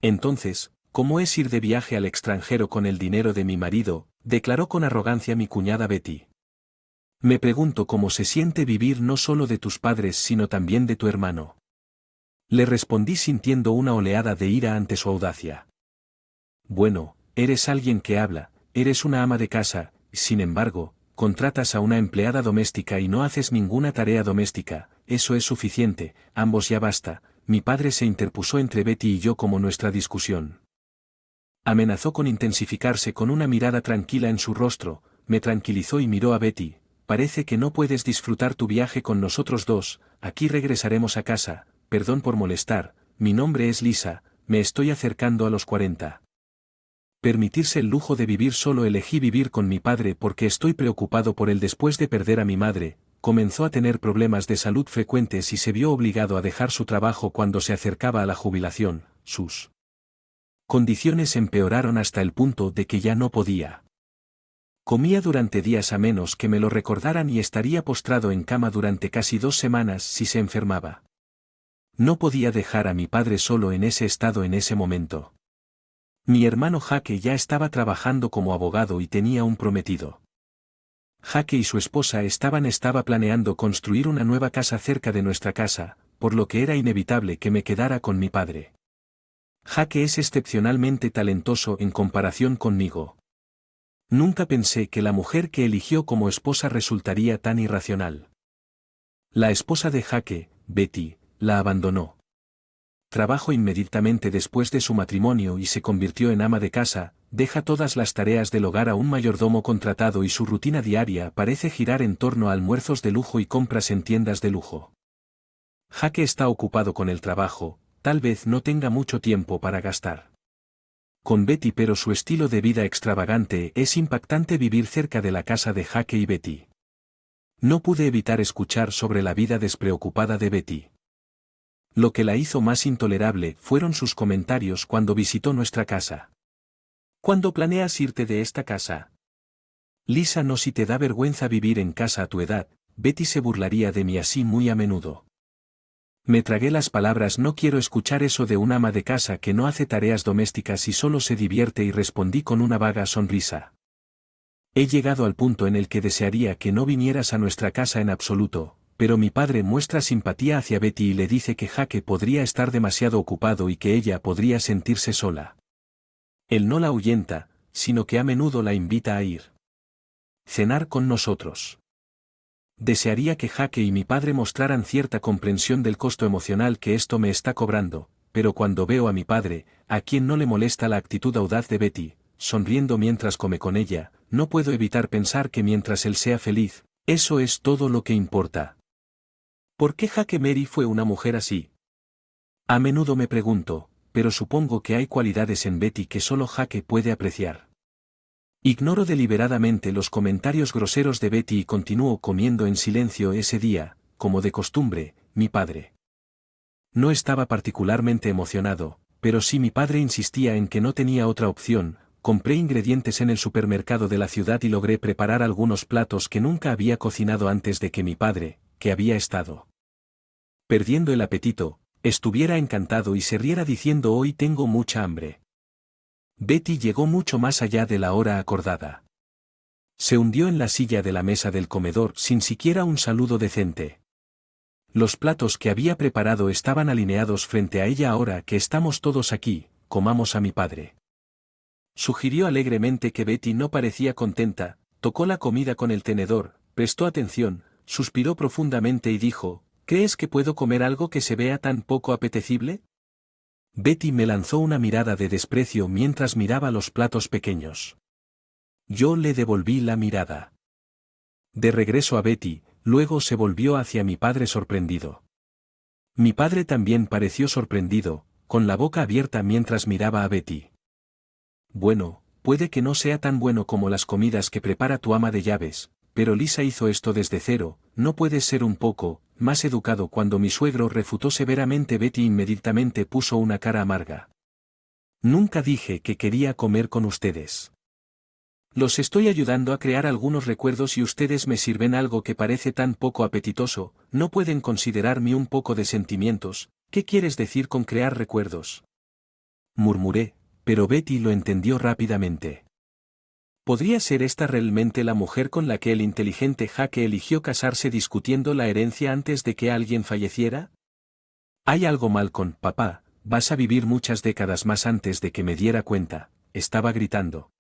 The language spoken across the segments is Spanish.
Entonces, ¿cómo es ir de viaje al extranjero con el dinero de mi marido?, declaró con arrogancia mi cuñada Betty. Me pregunto cómo se siente vivir no solo de tus padres sino también de tu hermano. Le respondí sintiendo una oleada de ira ante su audacia. Bueno, eres alguien que habla, eres una ama de casa, sin embargo, contratas a una empleada doméstica y no haces ninguna tarea doméstica, eso es suficiente, ambos ya basta. Mi padre se interpuso entre Betty y yo como nuestra discusión. Amenazó con intensificarse con una mirada tranquila en su rostro, me tranquilizó y miró a Betty. Parece que no puedes disfrutar tu viaje con nosotros dos, aquí regresaremos a casa, perdón por molestar, mi nombre es Lisa, me estoy acercando a los 40. Permitirse el lujo de vivir solo elegí vivir con mi padre porque estoy preocupado por él después de perder a mi madre. Comenzó a tener problemas de salud frecuentes y se vio obligado a dejar su trabajo cuando se acercaba a la jubilación. Sus condiciones empeoraron hasta el punto de que ya no podía. Comía durante días a menos que me lo recordaran y estaría postrado en cama durante casi 2 semanas si se enfermaba. No podía dejar a mi padre solo en ese estado en ese momento. Mi hermano Jaque ya estaba trabajando como abogado y tenía un prometido. Jaque y su esposa estaba planeando construir una nueva casa cerca de nuestra casa, por lo que era inevitable que me quedara con mi padre. Jaque es excepcionalmente talentoso en comparación conmigo. Nunca pensé que la mujer que eligió como esposa resultaría tan irracional. La esposa de Jaque, Betty, la abandonó. Trabajó inmediatamente después de su matrimonio y se convirtió en ama de casa, deja todas las tareas del hogar a un mayordomo contratado y su rutina diaria parece girar en torno a almuerzos de lujo y compras en tiendas de lujo. Jaque está ocupado con el trabajo, tal vez no tenga mucho tiempo para gastar con Betty, pero su estilo de vida extravagante es impactante. Vivir cerca de la casa de Jaque y Betty. No pude evitar escuchar sobre la vida despreocupada de Betty. Lo que la hizo más intolerable fueron sus comentarios cuando visitó nuestra casa. ¿Cuándo planeas irte de esta casa? Lisa, no, si te da vergüenza vivir en casa a tu edad. Betty se burlaría de mí así muy a menudo. Me tragué las palabras. No quiero escuchar eso de un ama de casa que no hace tareas domésticas y solo se divierte, y respondí con una vaga sonrisa. He llegado al punto en el que desearía que no vinieras a nuestra casa en absoluto, pero mi padre muestra simpatía hacia Betty y le dice que Jaque podría estar demasiado ocupado y que ella podría sentirse sola. Él no la ahuyenta, sino que a menudo la invita a ir cenar con nosotros. Desearía que Jaque y mi padre mostraran cierta comprensión del costo emocional que esto me está cobrando, pero cuando veo a mi padre, a quien no le molesta la actitud audaz de Betty, sonriendo mientras come con ella, no puedo evitar pensar que mientras él sea feliz, eso es todo lo que importa. ¿Por qué Jaque Mary fue una mujer así? A menudo me pregunto, pero supongo que hay cualidades en Betty que solo Jaque puede apreciar. Ignoro deliberadamente los comentarios groseros de Betty y continúo comiendo en silencio. Ese día, como de costumbre, mi padre no estaba particularmente emocionado, pero si mi padre insistía en que no tenía otra opción, compré ingredientes en el supermercado de la ciudad y logré preparar algunos platos que nunca había cocinado antes de que mi padre, que había estado perdiendo el apetito, estuviera encantado y se riera diciendo: hoy tengo mucha hambre. Betty llegó mucho más allá de la hora acordada. Se hundió en la silla de la mesa del comedor sin siquiera un saludo decente. Los platos que había preparado estaban alineados frente a ella. Ahora que estamos todos aquí, comamos a mi padre. Sugirió alegremente que Betty no parecía contenta, tocó la comida con el tenedor, prestó atención, suspiró profundamente y dijo: ¿crees que puedo comer algo que se vea tan poco apetecible? Betty me lanzó una mirada de desprecio mientras miraba los platos pequeños. Yo le devolví la mirada. De regreso a Betty, luego se volvió hacia mi padre sorprendido. Mi padre también pareció sorprendido, con la boca abierta mientras miraba a Betty. Bueno, puede que no sea tan bueno como las comidas que prepara tu ama de llaves, pero Lisa hizo esto desde cero. ¿No puedes ser un poco más educado? Cuando mi suegro refutó severamente, Betty inmediatamente puso una cara amarga. Nunca dije que quería comer con ustedes. Los estoy ayudando a crear algunos recuerdos y ustedes me sirven algo que parece tan poco apetitoso. ¿No pueden considerarme un poco de sentimientos? ¿Qué quieres decir con crear recuerdos? Murmuré, pero Betty lo entendió rápidamente. ¿Podría ser esta realmente la mujer con la que el inteligente Jake eligió casarse discutiendo la herencia antes de que alguien falleciera? Hay algo mal con papá, vas a vivir muchas décadas más antes de que me diera cuenta, estaba gritando.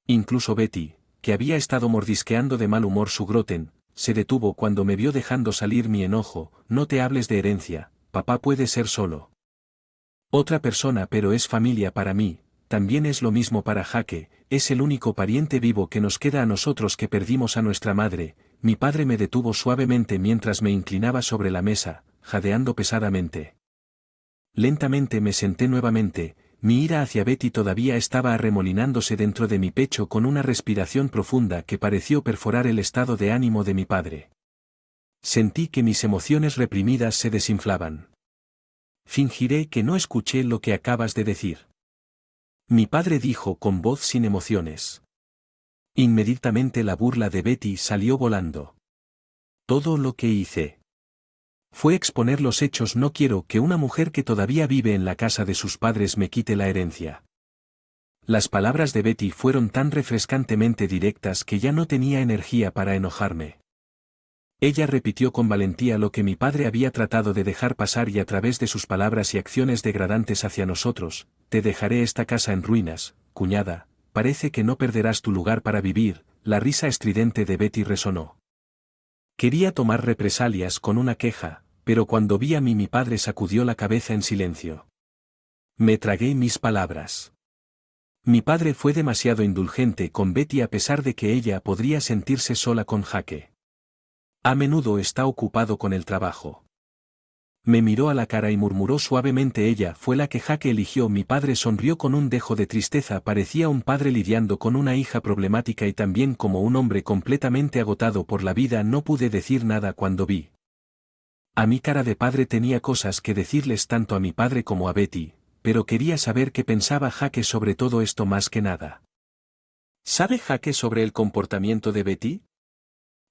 Incluso Betty, que había estado mordisqueando de mal humor su gluten, se detuvo cuando me vio dejando salir mi enojo. No te hables de herencia, papá puede ser solo otra persona, pero es familia para mí. También es lo mismo para Jake, es el único pariente vivo que nos queda a nosotros que perdimos a nuestra madre. Mi padre me detuvo suavemente mientras me inclinaba sobre la mesa, jadeando pesadamente. Lentamente me senté nuevamente, mi ira hacia Betty todavía estaba arremolinándose dentro de mi pecho con una respiración profunda que pareció perforar el estado de ánimo de mi padre. Sentí que mis emociones reprimidas se desinflaban. Fingiré que no escuché lo que acabas de decir. Mi padre dijo con voz sin emociones. Inmediatamente la burla de Betty salió volando. Todo lo que hice fue exponer los hechos. No quiero que una mujer que todavía vive en la casa de sus padres me quite la herencia. Las palabras de Betty fueron tan refrescantemente directas que ya no tenía energía para enojarme. Ella repitió con valentía lo que mi padre había tratado de dejar pasar y a través de sus palabras y acciones degradantes hacia nosotros: te dejaré esta casa en ruinas, cuñada, parece que no perderás tu lugar para vivir. La risa estridente de Betty resonó. Quería tomar represalias con una queja, pero cuando vi a mí mi padre sacudió la cabeza en silencio. Me tragué mis palabras. Mi padre fue demasiado indulgente con Betty a pesar de que ella podría sentirse sola con Jake. A menudo está ocupado con el trabajo. Me miró a la cara y murmuró suavemente: ella fue la que Jake eligió. Mi padre sonrió con un dejo de tristeza. Parecía un padre lidiando con una hija problemática y también como un hombre completamente agotado por la vida. No pude decir nada cuando vi a mi cara de padre. Tenía cosas que decirles tanto a mi padre como a Betty, pero quería saber qué pensaba Jake sobre todo esto más que nada. ¿Sabe Jake sobre el comportamiento de Betty?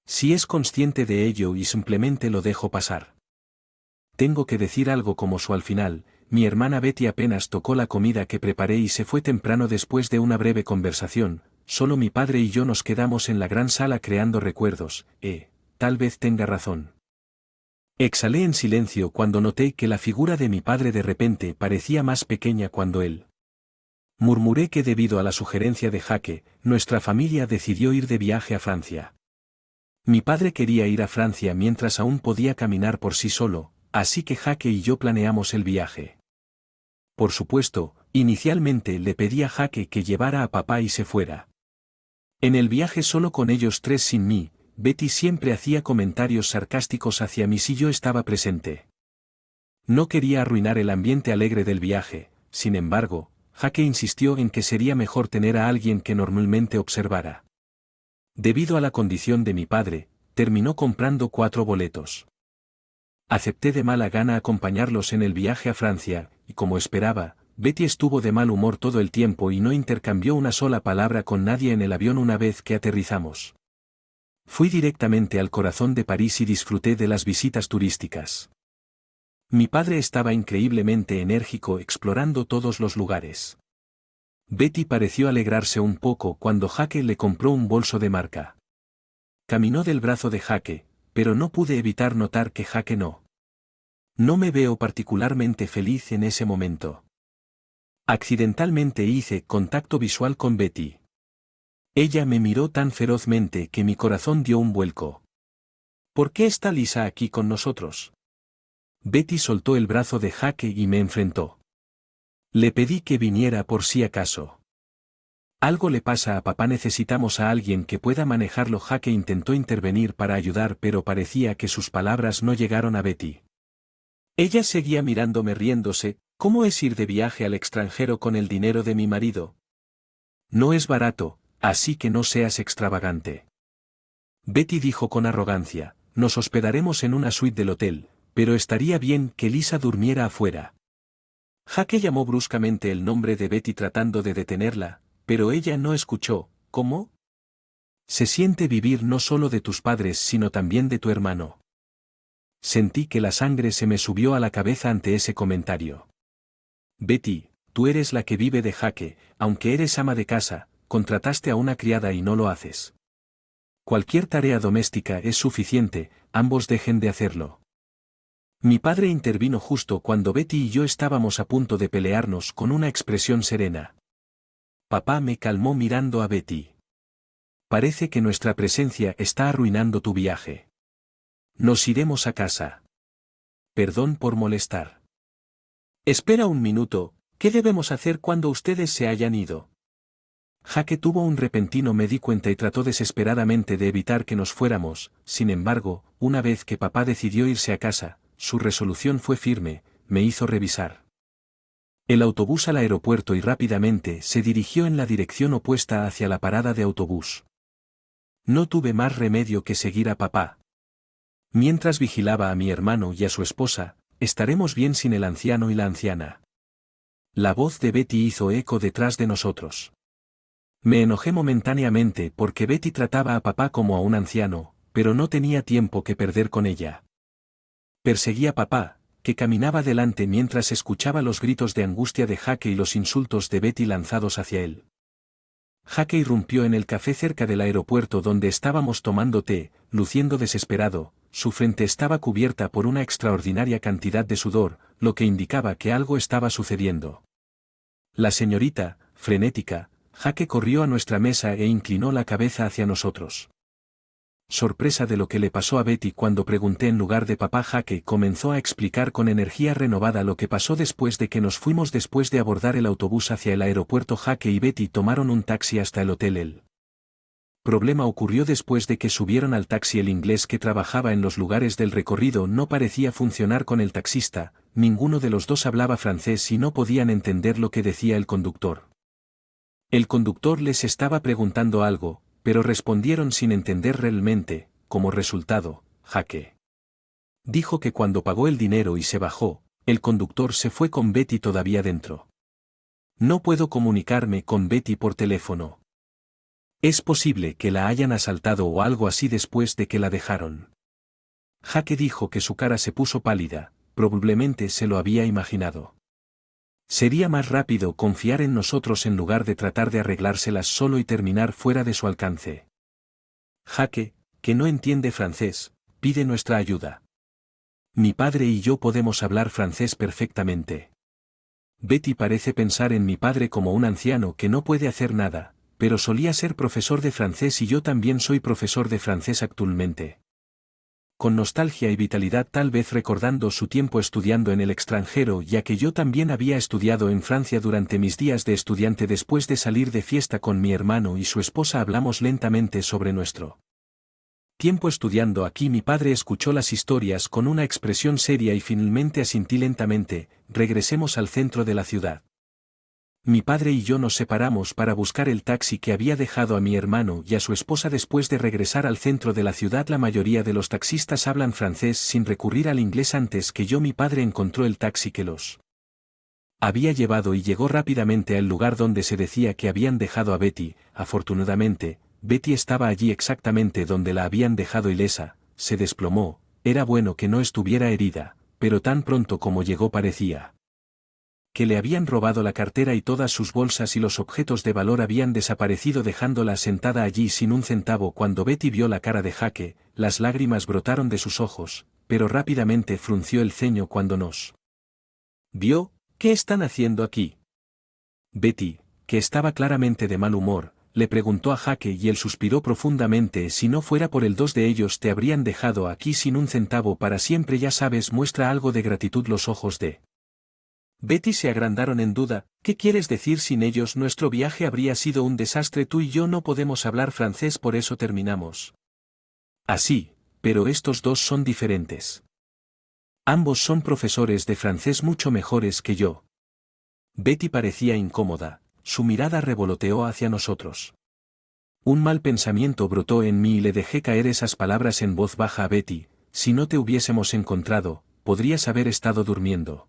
Si es consciente de ello y simplemente lo dejo pasar. Tengo que decir algo como su al final. Mi hermana Betty apenas tocó la comida que preparé y se fue temprano. Después de una breve conversación, solo mi padre y yo nos quedamos en la gran sala creando recuerdos. Tal vez tenga razón. Exhalé en silencio cuando noté que la figura de mi padre de repente parecía más pequeña cuando él. Murmuré que debido a la sugerencia de Jake, nuestra familia decidió ir de viaje a Francia. Mi padre quería ir a Francia mientras aún podía caminar por sí solo, así que Jake y yo planeamos el viaje. Por supuesto, inicialmente le pedí a Jake que llevara a papá y se fuera. En el viaje solo con ellos tres sin mí, Betty siempre hacía comentarios sarcásticos hacia mí si yo estaba presente. No quería arruinar el ambiente alegre del viaje. Sin embargo, Jake insistió en que sería mejor tener a alguien que normalmente observara. Debido a la condición de mi padre, terminó comprando 4 boletos. Acepté de mala gana acompañarlos en el viaje a Francia, y como esperaba, Betty estuvo de mal humor todo el tiempo y no intercambió una sola palabra con nadie en el avión una vez que aterrizamos. Fui directamente al corazón de París y disfruté de las visitas turísticas. Mi padre estaba increíblemente enérgico explorando todos los lugares. Betty pareció alegrarse un poco cuando Jake le compró un bolso de marca. Caminó del brazo de Jake, pero no pude evitar notar que Jake no me veo particularmente feliz en ese momento. Accidentalmente hice contacto visual con Betty. Ella me miró tan ferozmente que mi corazón dio un vuelco. ¿Por qué está Lisa aquí con nosotros? Betty soltó el brazo de Jake y me enfrentó. Le pedí que viniera por si acaso. Algo le pasa a papá, necesitamos a alguien que pueda manejarlo. Jake intentó intervenir para ayudar, pero parecía que sus palabras no llegaron a Betty. Ella seguía mirándome riéndose. ¿Cómo es ir de viaje al extranjero con el dinero de mi marido? No es barato, así que no seas extravagante. Betty dijo con arrogancia: nos hospedaremos en una suite del hotel, pero estaría bien que Lisa durmiera afuera. Jake llamó bruscamente el nombre de Betty tratando de detenerla, pero ella no escuchó. ¿Cómo? Se siente vivir no solo de tus padres sino también de tu hermano. Sentí que la sangre se me subió a la cabeza ante ese comentario. Betty, tú eres la que vive de Jaque, aunque eres ama de casa, contrataste a una criada y no lo haces. Cualquier tarea doméstica es suficiente, ambos dejen de hacerlo. Mi padre intervino justo cuando Betty y yo estábamos a punto de pelearnos con una expresión serena. Papá me calmó mirando a Betty. Parece que nuestra presencia está arruinando tu viaje. Nos iremos a casa. Perdón por molestar. Espera un minuto, ¿qué debemos hacer cuando ustedes se hayan ido? Jaque tuvo un repentino me di cuenta y trató desesperadamente de evitar que nos fuéramos, sin embargo, una vez que papá decidió irse a casa, su resolución fue firme, me hizo revisar el autobús al aeropuerto y rápidamente se dirigió en la dirección opuesta hacia la parada de autobús. No tuve más remedio que seguir a papá. Mientras vigilaba a mi hermano y a su esposa, estaremos bien sin el anciano y la anciana. La voz de Betty hizo eco detrás de nosotros. Me enojé momentáneamente porque Betty trataba a papá como a un anciano, pero no tenía tiempo que perder con ella. Perseguí a papá, que caminaba delante mientras escuchaba los gritos de angustia de Jaque y los insultos de Betty lanzados hacia él. Jaque irrumpió en el café cerca del aeropuerto donde estábamos tomando té, luciendo desesperado, su frente estaba cubierta por una extraordinaria cantidad de sudor, lo que indicaba que algo estaba sucediendo. La señorita, frenética, Jaque corrió a nuestra mesa e inclinó la cabeza hacia nosotros. Sorpresa de lo que le pasó a Betty cuando pregunté en lugar de papá, Jaque comenzó a explicar con energía renovada lo que pasó después de que nos fuimos después de abordar el autobús hacia el aeropuerto. Jaque y Betty tomaron un taxi hasta el hotel. El problema ocurrió después de que subieron al taxi. El inglés que trabajaba en los lugares del recorrido no parecía funcionar con el taxista, ninguno de los dos hablaba francés y no podían entender lo que decía el conductor. El conductor les estaba preguntando algo, pero respondieron sin entender realmente. Como resultado, Jaque dijo que cuando pagó el dinero y se bajó, el conductor se fue con Betty todavía dentro. No puedo comunicarme con Betty por teléfono. Es posible que la hayan asaltado o algo así después de que la dejaron. Jaque dijo que su cara se puso pálida, probablemente se lo había imaginado. Sería más rápido confiar en nosotros en lugar de tratar de arreglárselas solo y terminar fuera de su alcance. Jaque, que no entiende francés, pide nuestra ayuda. Mi padre y yo podemos hablar francés perfectamente. Betty parece pensar en mi padre como un anciano que no puede hacer nada, pero solía ser profesor de francés y yo también soy profesor de francés actualmente. Con nostalgia y vitalidad, tal vez recordando su tiempo estudiando en el extranjero, ya que yo también había estudiado en Francia durante mis días de estudiante. Después de salir de fiesta con mi hermano y su esposa hablamos lentamente sobre nuestro tiempo estudiando aquí. Mi padre escuchó las historias con una expresión seria y finalmente asintí lentamente. Regresemos al centro de la ciudad. Mi padre y yo nos separamos para buscar el taxi que había dejado a mi hermano y a su esposa. Después de regresar al centro de la ciudad, la mayoría de los taxistas hablan francés sin recurrir al inglés. Antes que yo, mi padre encontró el taxi que los había llevado y llegó rápidamente al lugar donde se decía que habían dejado a Betty. Afortunadamente, Betty estaba allí exactamente donde la habían dejado ilesa, se desplomó. Era bueno que no estuviera herida, pero tan pronto como llegó parecía que le habían robado la cartera y todas sus bolsas y los objetos de valor habían desaparecido, dejándola sentada allí sin un centavo. Cuando Betty vio la cara de Jaque, las lágrimas brotaron de sus ojos, pero rápidamente frunció el ceño cuando nos vio. ¿Qué están haciendo aquí? Betty, que estaba claramente de mal humor, le preguntó a Jaque y él suspiró profundamente. Si no fuera por el dos de ellos te habrían dejado aquí sin un centavo para siempre. Ya sabes, muestra algo de gratitud. Los ojos de Betty se agrandaron en duda. ¿Qué quieres decir? Sin ellos nuestro viaje habría sido un desastre. Tú y yo no podemos hablar francés, por eso terminamos así, pero estos dos son diferentes. Ambos son profesores de francés mucho mejores que yo. Betty parecía incómoda, su mirada revoloteó hacia nosotros. Un mal pensamiento brotó en mí y le dejé caer esas palabras en voz baja a Betty: si no te hubiésemos encontrado, podrías haber estado durmiendo.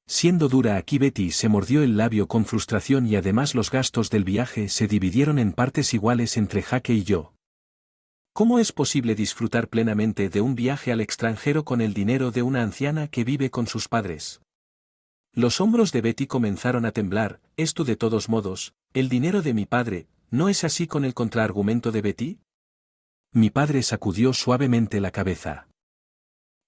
Siendo dura aquí, Betty se mordió el labio con frustración y además los gastos del viaje se dividieron en partes iguales entre Jaque y yo. ¿Cómo es posible disfrutar plenamente de un viaje al extranjero con el dinero de una anciana que vive con sus padres? Los hombros de Betty comenzaron a temblar. Esto de todos modos, el dinero de mi padre, ¿no es así con el contraargumento de Betty? Mi padre sacudió suavemente la cabeza.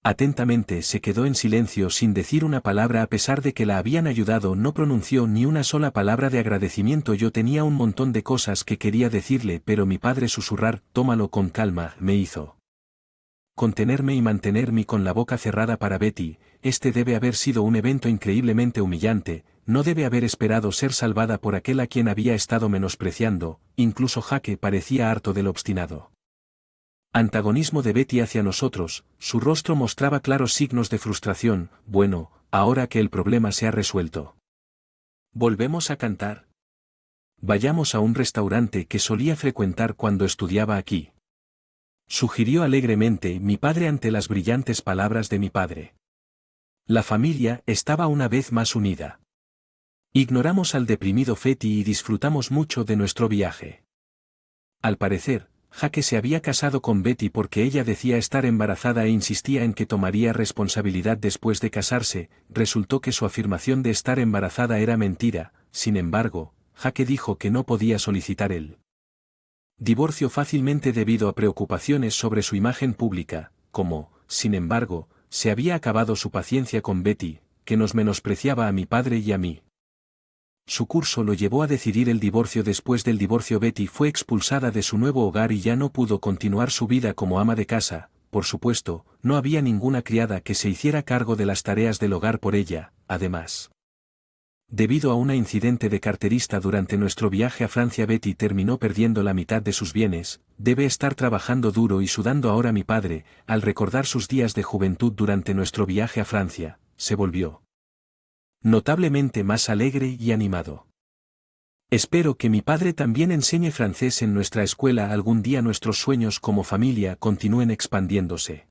Atentamente se quedó en silencio sin decir una palabra a pesar de que la habían ayudado. No pronunció ni una sola palabra de agradecimiento. Yo tenía un montón de cosas que quería decirle, pero mi padre susurrar, tómalo con calma, me hizo contenerme y mantenerme con la boca cerrada. Para Betty, este debe haber sido un evento increíblemente humillante, no debe haber esperado ser salvada por aquel a quien había estado menospreciando. Incluso Jake parecía harto del obstinado antagonismo de Betty hacia nosotros. Su rostro mostraba claros signos de frustración. Bueno, ahora que el problema se ha resuelto, ¿volvemos a cantar? Vayamos a un restaurante que solía frecuentar cuando estudiaba aquí, sugirió alegremente mi padre ante las brillantes palabras de mi padre. La familia estaba una vez más unida. Ignoramos al deprimido Fetty y disfrutamos mucho de nuestro viaje. Al parecer, Jake se había casado con Betty porque ella decía estar embarazada e insistía en que tomaría responsabilidad después de casarse. Resultó que su afirmación de estar embarazada era mentira. Sin embargo, Jake dijo que no podía solicitar el divorcio fácilmente debido a preocupaciones sobre su imagen pública, como, sin embargo, se había acabado su paciencia con Betty, que nos menospreciaba a mi padre y a mí. Su curso lo llevó a decidir el divorcio. Después del divorcio Betty fue expulsada de su nuevo hogar y ya no pudo continuar su vida como ama de casa. Por supuesto, no había ninguna criada que se hiciera cargo de las tareas del hogar por ella. Además, debido a un incidente de carterista durante nuestro viaje a Francia, Betty terminó perdiendo la mitad de sus bienes. Debe estar trabajando duro y sudando ahora. Mi padre, al recordar sus días de juventud durante nuestro viaje a Francia, se volvió notablemente más alegre y animado. Espero que mi padre también enseñe francés en nuestra escuela algún día. Nuestros sueños como familia continúen expandiéndose.